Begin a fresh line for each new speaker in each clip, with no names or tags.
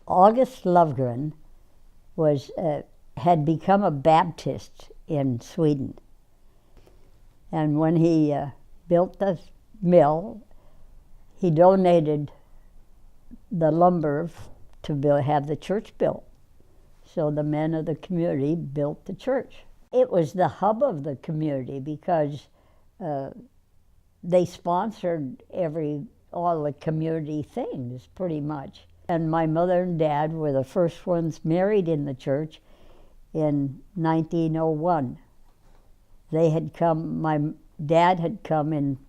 August Lovgren had become a Baptist in Sweden. And when he built the mill, he donated the lumber to have the church built. So the men of the community built the church. It was the hub of the community because they sponsored all the community things pretty much. And my mother and dad were the first ones married in the church in 1901. They had come, my dad had come in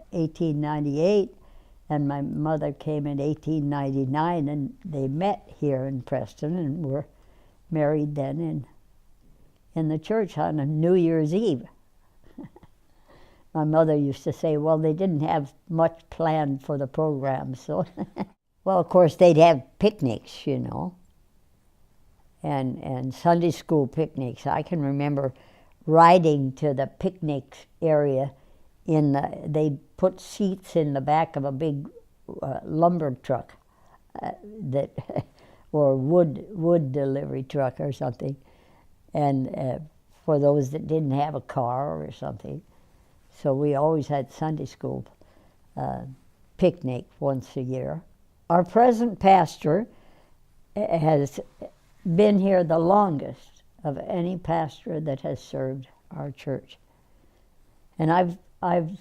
1898, and my mother came in 1899, and they met here in Preston and were married then in the church on a New Year's Eve. My mother used to say, well, they didn't have much planned for the program, so. Well, of course, they'd have picnics, you know, and Sunday school picnics. I can remember riding to the picnic area they'd put seats in the back of a big lumber truck or wood delivery truck or something, and for those that didn't have a car or something. So we always had Sunday school picnic once a year. Our present pastor has been here the longest of any pastor that has served our church. And I've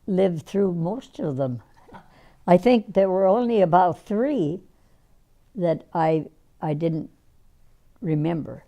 lived through most of them. I think there were only about 3 that I didn't remember.